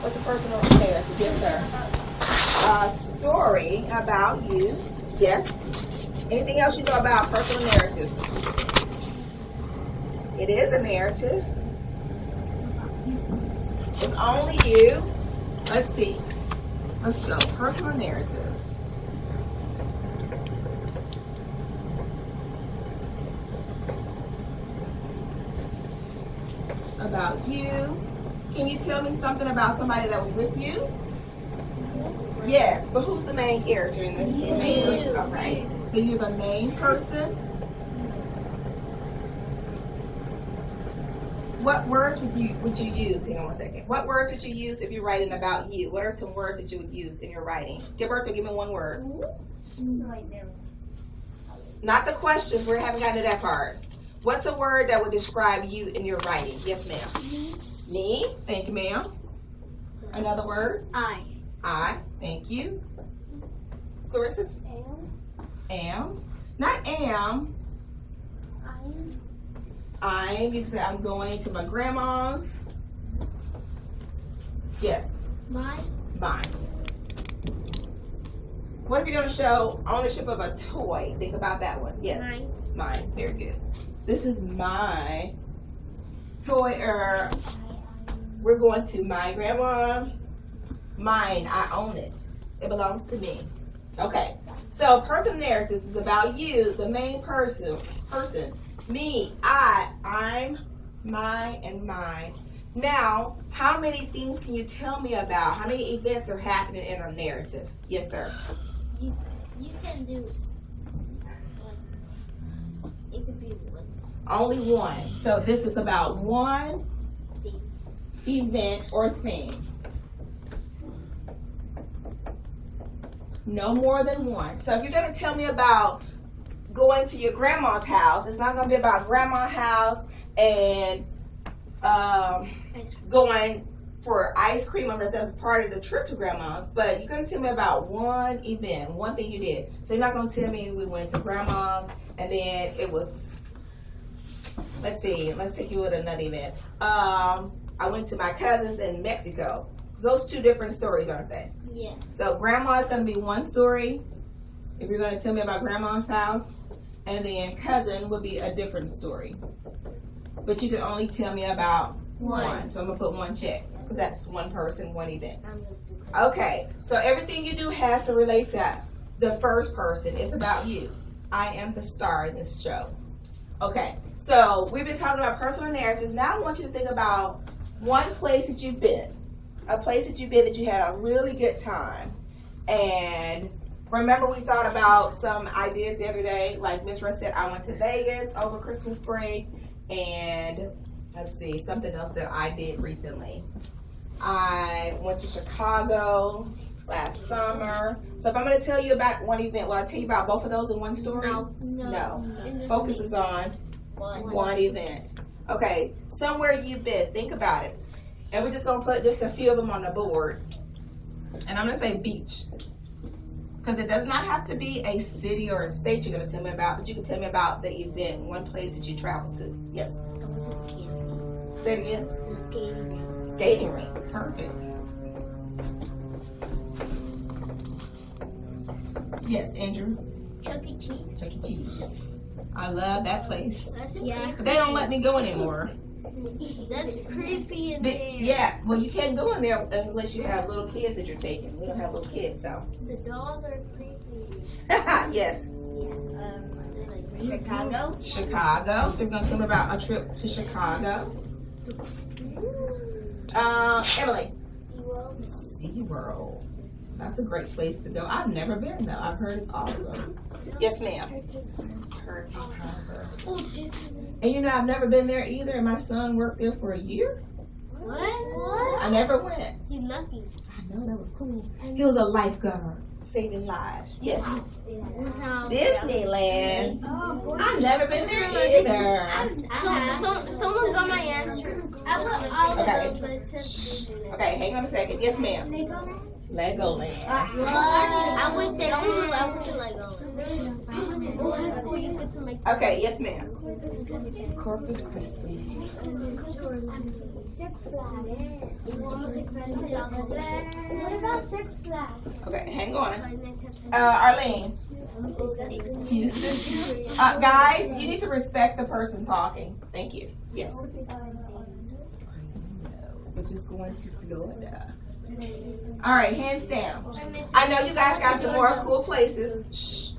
What's a personal narrative? Yes, sir. A story about you. Yes. Anything else you know about personal narratives? It is a narrative. It's only you. Let's see. Let's go. Personal narrative. About you. Can you tell me something about somebody that was with you? Yes, but who's the main character in this? The main person. All right. So you're the main person. What words would you use? Hang on one second. What words would you use if you're writing about you? What are some words that you would use in your writing? Gilberto, give me one word. Not the questions. We haven't gotten to that part. What's a word that would describe you in your writing? Yes, ma'am. Me. Thank you, ma'am. Another word? I. Thank you. Clarissa? Am. Not am. You can say I'm going to my grandma's. Yes. Mine. What if you're going to show ownership of a toy? Think about that one. Yes. Mine. Very good. This is my toy. We're going to my grandma. Mine. I own it. It belongs to me. Okay. So personal narratives is about you, the main person. Me, I'm, my, and mine. Now, how many things can you tell me about? How many events are happening in our narrative? Yes, sir. You can do it could be one. Only one. So this is about one event or thing. No more than one. So if you're going to tell me about going to your grandma's house, it's not going to be about grandma's house and going for ice cream unless that's part of the trip to grandma's. But you're going to tell me about one event, one thing you did. So you're not going to tell me we went to grandma's and then it was, let's take you with another event. I went to my cousins in Mexico. Those two different stories, aren't they? Yeah. So grandma is going to be one story if you're going to tell me about grandma's house, and then cousin would be a different story. But you can only tell me about one. So I'm going to put one check because that's one person, one event. Okay, so everything you do has to relate to the first person. It's about you. I am the star in this show. Okay, so we've been talking about personal narratives. Now I want you to think about one place that you've been. A place that you've been that you had a really good time. And remember we thought about some ideas the other day. Like Miss Russ said, I went to Vegas over Christmas break. And let's see, something else that I did recently. I went to Chicago last summer. So if I'm going to tell you about one event, will I tell you about both of those in one story? No. Focus is on one event. Okay, somewhere you've been. Think about it. And we're just going to put just a few of them on the board. And I'm going to say beach. Because it does not have to be a city or a state you're going to tell me about, but you can tell me about the event, one place that you traveled to. Yes? It was a skating rink. Say it again. A skating rink. Skating rink. Perfect. Yes, Andrew? Chuck E. Cheese. Chuck E. Cheese. I love that place. Yeah. But they don't let me go anymore. That's creepy in there. Yeah, well, you can't go in there unless you have little kids that you're taking. We don't have little kids, so. The dolls are creepy. Yes. Chicago. Chicago. So we're going to talk about a trip to Chicago. Emily. SeaWorld. SeaWorld. That's a great place to go. I've never been though. I've heard it's awesome. Yes, ma'am. Turkey Harbor. And you know, I've never been there either, and my son worked there for a year. What? I never went. You lucky. I know, that was cool. He was a lifeguard, saving lives. Yes. Disneyland. I've never been there either. Someone got my answer. Okay, hang on a second. Yes, ma'am. Legoland. I went there too. I went to Legoland. Okay, yes, ma'am. Corpus Christi. What about Six Flags? Okay, hang on. Arlene. Houston. Guys, you need to respect the person talking. Thank you. Yes. So just going to Florida. All right, hands down. I know you guys got some more cool places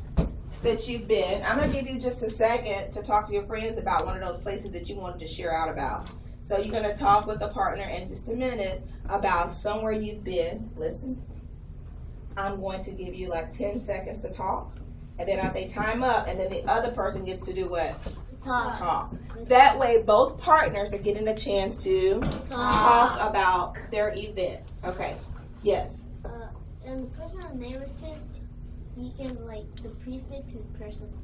that you've been. I'm going to give you just a second to talk to your friends about one of those places that you wanted to share out about. So you're going to talk with a partner in just a minute about somewhere you've been. Listen, I'm going to give you like 10 seconds to talk. And then I'll say time up, and then the other person gets to do what? Talk. That way, both partners are getting a chance to talk about their event. Okay. Yes. In personal narrative, you can the prefix is personal.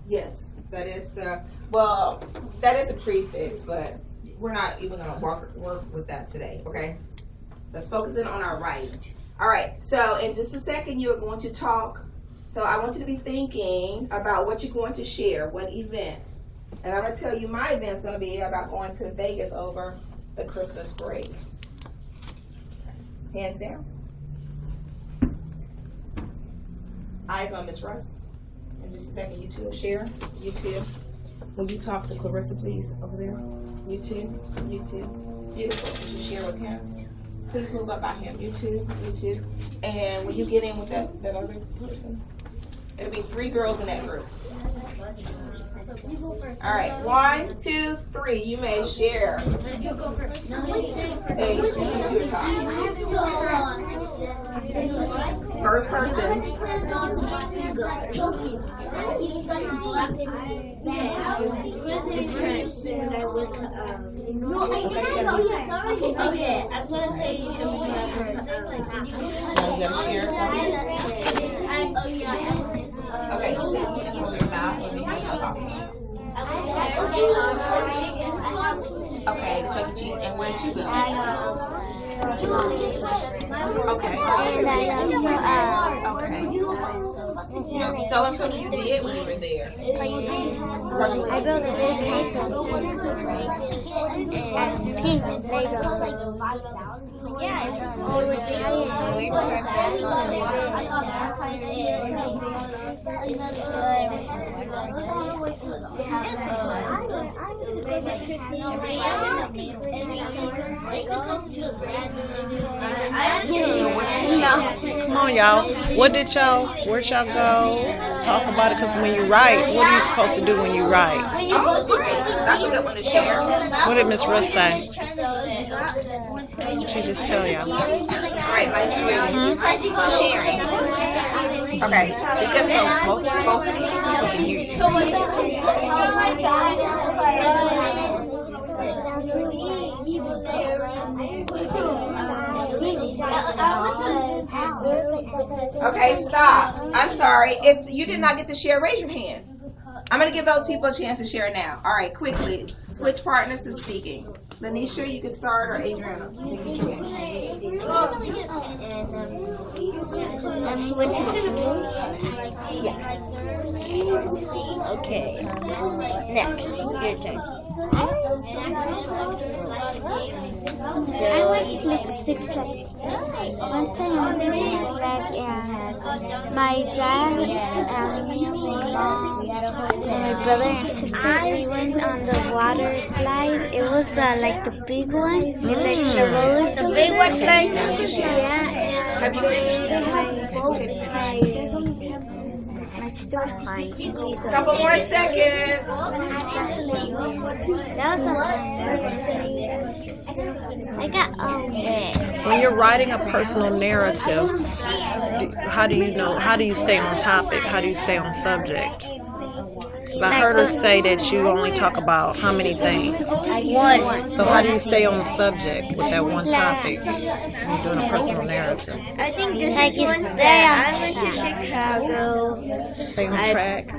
Yes, that is that is a prefix, but we're not even going to work with that today. Okay. Let's focus in on our writing. All right. So in just a second, you are going to talk. So I want you to be thinking about what you're going to share, what event. And I'm going to tell you my event's going to be about going to Vegas over the Christmas break. Hands down. Eyes on Miss Russ. In just a second, you two will share. You two. Will you talk to Clarissa, please, over there? You two. You two. Beautiful. Would you share with him? Please move up by him. You two. You two. And will you get in with that other person? It'll be 3 girls in that group. All right, 1, 2, 3. You may share. You go first. Hey, you two are talking. First person. Okay, I'm gonna tell you You gotta share something. Okay, you two. Hold your mouth. Let me hear you talking. Okay, the Chuck E. Cheese. And where'd you go? Okay. Okay. Tell us what you did when you were there. I built a big castle and pink Legos. Yeah, We were giant. We were Come on, y'all. Where'd y'all go? Talk about it, because when you write, what are you supposed to do when you write? That's a good one to share. What did Miss Russ say? She just tell y'all. All right, my sharing. Okay, speak up so both of you can hear you. Oh my Okay, stop. I'm sorry. If you did not get to share, raise your hand. I'm going to give those people a chance to share now. All right, quickly. Switch partners to speaking. Lanisha, you can start, or Adriana. Take your choice. And we went to the pool. Yeah. Okay. Next, your turn. I went to like 6 Flags. One time I went to 6 Flags and my dad and my brother and sister, we went on the water slide. It was like the big one, like the roller coaster. The big one slide? Yeah. Have you been? My sister was crying. Couple more seconds. That was I got wet. When you're writing a personal narrative, how do you stay on topic? How do you stay on subject? Because I heard her say that you only talk about how many things? One. So how do you stay on the subject with that one topic when you're doing a personal narrative? I think this is one that I went to Chicago. Stay on track?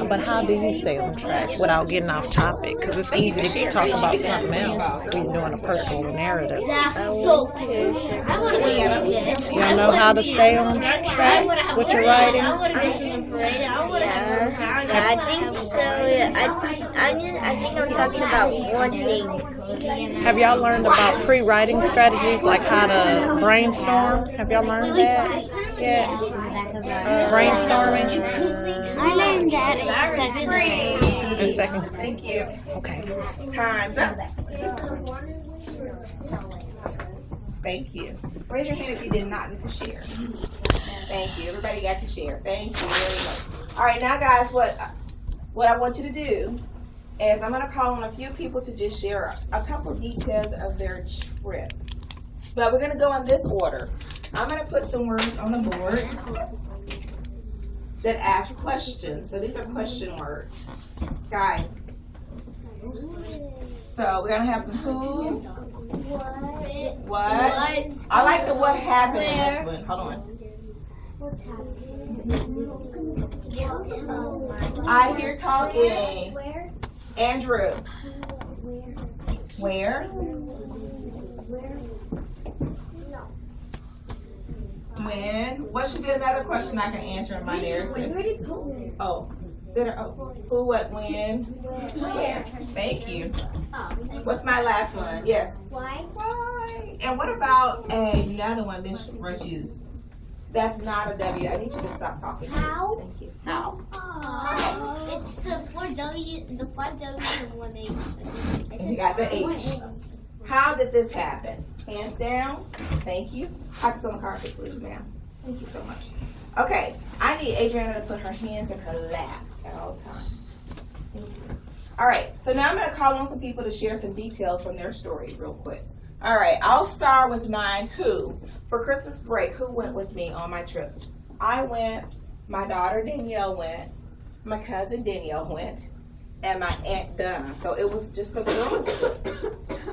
But how do you stay on track without getting off topic? Because it's easy to talk about something else when you're doing a personal narrative. That's so cool. Y'all know how to stay on track with your writing? Yeah, I think So I think I'm talking about one thing. Have y'all learned about pre-writing strategies, like how to brainstorm? Have y'all learned that yet? Brainstorming? I learned that in second grade. In second. Thank you. Okay. Time's up. Thank you. Raise your hand if you did not get to share. Thank you. Everybody got to share. Thank you very much. All right, now guys, what I want you to do is I'm going to call on a few people to just share a couple details of their trip. But we're going to go in this order. I'm going to put some words on the board that ask questions. So these are question words. Guys. So we're going to have some who, what. I like the what happened in this one. Hold on. I hear talking. Andrew. Where? When? What should be another question I can answer in my narrative? Oh. Who, what, when? Where? Thank you. What's my last one? Yes. Why? Why? And what about another one Miss Rush used? That's not a W. I need you to stop talking. How? Thank you. How? It's the 4W, the 5W, and 1H. And you got the H. How did this happen? Hands down. Thank you. Pockets on the carpet, please, ma'am. Thank you so much. Okay. I need Adriana to put her hands in her lap at all times. Thank you. All right. So now I'm going to call on some people to share some details from their story real quick. All right. I'll start with mine. Who? For Christmas break, who went with me on my trip? I went. My daughter Danielle went. My cousin Danielle went. And my Aunt Donna. So it was just a girls trip.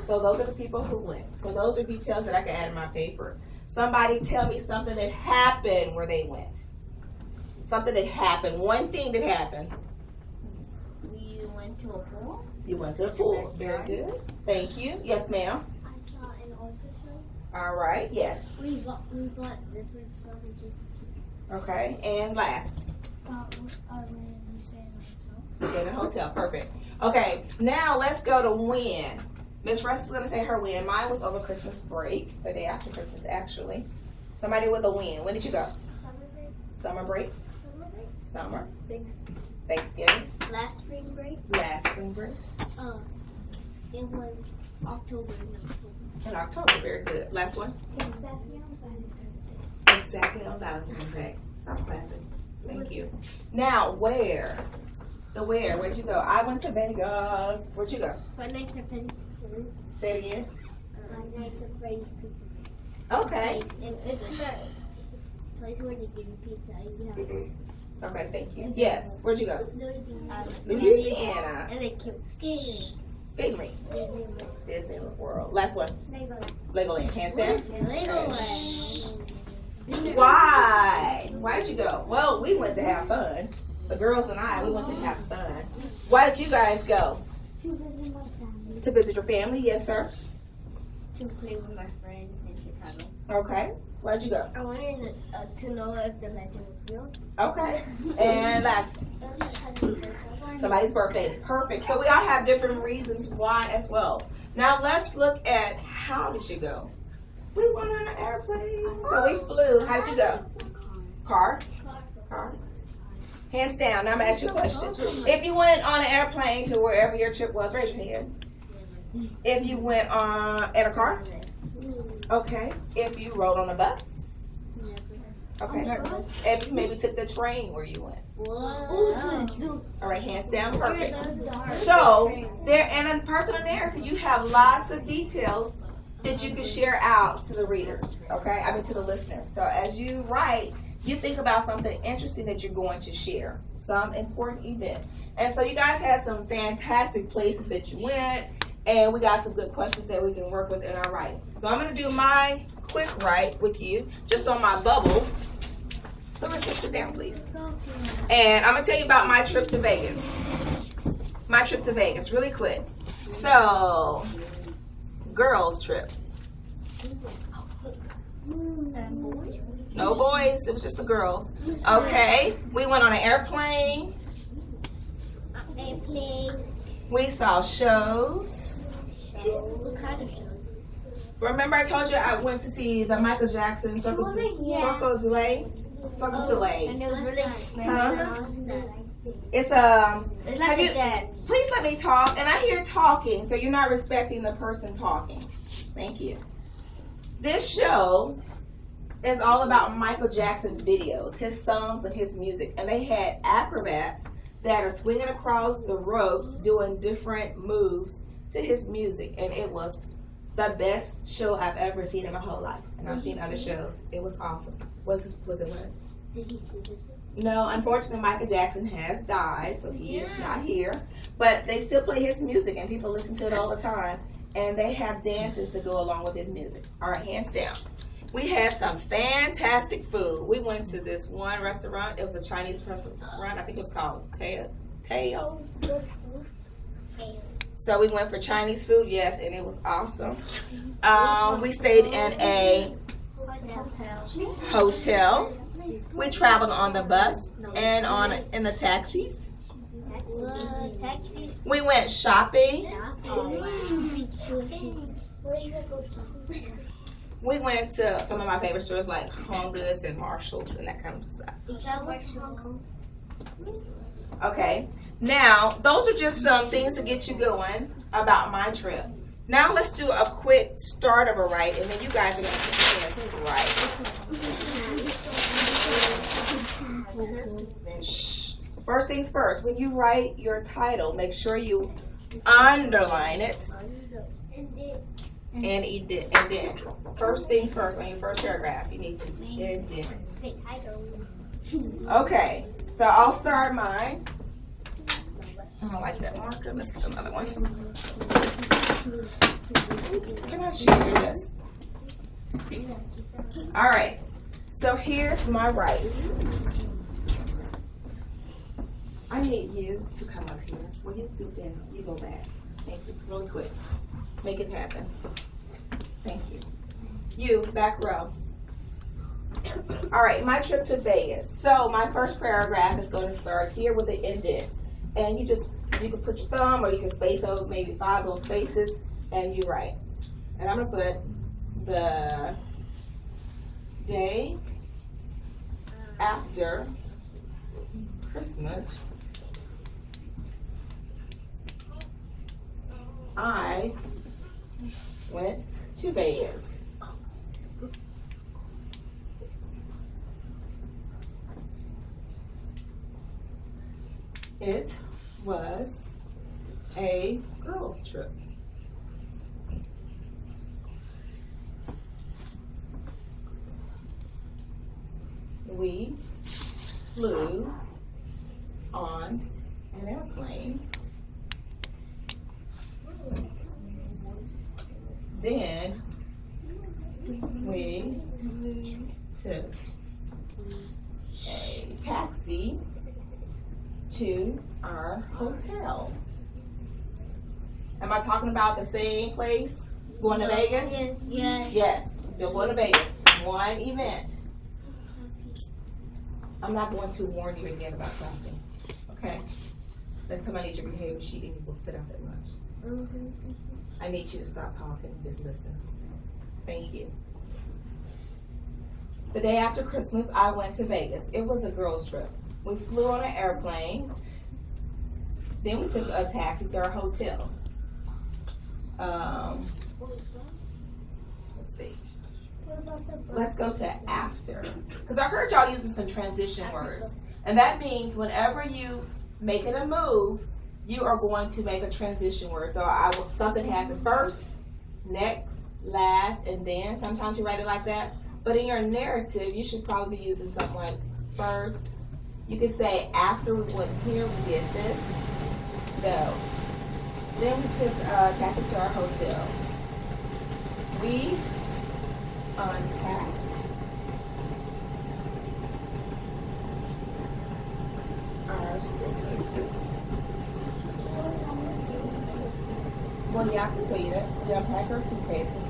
So those are the people who went. So those are details that I can add in my paper. Somebody tell me something that happened where they went. Something that happened. One thing that happened. We went to a pool. You went to the pool. Very good. Thank you. Yes, ma'am. I saw an orchestra. All right. Yes. We bought different stuff and just. Okay. And last. We stayed in a hotel. Stay in a hotel. Perfect. Okay. Now let's go to when. Miss Russ is going to say her win. Mine was over Christmas break. The day after Christmas, actually. Somebody with a win. When did you go? Summer break. Summer break. Summer break. Summer. Thanksgiving. Thanksgiving. Last spring break. Last spring break. It was October. In October. Very good. Last one. Exactly on Valentine's Day. Stop clapping. Thank you. Now, where? The where? Where'd you go? I went to Vegas. Where'd you go? Five Nights at Freddy's Pizza. Say it again. Five Nights at Freddy's Pizza. Okay. It's a place where they give you pizza. Okay, thank you. Yes. Where'd you go? Louisiana. Louisiana. And they kept skating. Skate rink. Disney World. Last one. Legoland. Legoland. Hands down. Legoland. Why? Why'd you go? Well, we went to have fun. The girls and I, we went to have fun. Why did you guys go? To visit my family. To visit your family? Yes, sir. To play with my friend in Chicago. Okay. Why'd you go? I wanted to know if the legend was real. Okay. And last. Somebody's birthday. Perfect. So we all have different reasons why as well. Now let's look at how did you go? We went on an airplane. So we flew. How did you go? Car? Car. Hands down. Now I'm going to ask you a question. If you went on an airplane to wherever your trip was, raise your hand. If you went in a car? Okay. If you rode on a bus? Okay. If you maybe took the train where you went? All right, hands down, perfect. So, there in a personal narrative, you have lots of details that you can share out to the readers, okay? I mean, to the listeners. So, as you write, you think about something interesting that you're going to share, some important event. And so, you guys had some fantastic places that you went, and we got some good questions that we can work with in our writing. So, I'm going to do my quick write with you, just on my bubble. Larissa, sit down, please. And I'm going to tell you about my trip to Vegas. My trip to Vegas, really quick. So, girls' trip. No boys, it was just the girls. Okay, we went on an airplane. We saw shows. What kind of shows? Remember I told you I went to see the Michael Jackson Circle du Soleil? Circle du Soleil. And it was really expensive. It's It's like have a you, dance. please let me talk. And I hear talking, so you're not respecting the person talking. Thank you. This show is all about Michael Jackson videos, his songs and his music. And they had acrobats that are swinging across the ropes doing different moves to his music. And it was the best show I've ever seen in my whole life. And I've seen other shows. It was awesome. Was it what? Did he see this? No, unfortunately, Michael Jackson has died, so he is not here. But they still play his music, and people listen to it all the time. And they have dances to go along with his music. All right, hands down. We had some fantastic food. We went to this one restaurant. It was a Chinese restaurant. I think it was called Teo. So we went for Chinese food, yes, and it was awesome. We stayed in a hotel. We traveled on the bus and in the taxis. We went shopping. We went to some of my favorite stores like Home Goods and Marshalls and that kind of stuff. Okay, now those are just some things to get you going about my trip. Now let's do a quick start of a write, and then you guys are going to put this right. Shh. First things first, when you write your title, make sure you underline it and indent. First things first, on your first paragraph, you need to indent. Okay, so I'll start mine. I don't like that marker. Let's get another one. Oops, can I share this? All right, so here's my write. I need you to come up here. Will you scoot down? You go back. Thank you. Really quick. Make it happen. Thank you. You, back row. All right, my trip to Vegas. So my first paragraph is going to start here with the indent. And you can put your thumb or you can space over maybe 5 little spaces and you write. And I'm going to put the day after Christmas, I went to Vegas. It was a girls' trip. We flew on an airplane. Then we took a taxi to our hotel. Am I talking about the same place? Going to Vegas? Yes. Yes, still going to Vegas. One event. I'm not going to warn you again about something. Okay? Then somebody needs your behavior sheet and you will sit up at lunch. I need you to stop talking and just listen. Thank you. The day after Christmas, I went to Vegas. It was a girls' trip. We flew on an airplane. Then we took a taxi to our hotel. Let's see. Let's go to after. Because I heard y'all using some transition words. And that means whenever you make it a move, you are going to make a transition word. So something happened first, next, last, and then. Sometimes you write it like that. But in your narrative, you should probably be using something like first. You could say after we went here, we did this. So then we took a taxi to our hotel. We unpacked our suitcases. Well, yeah, I can tell you that. We unpacked our suitcases.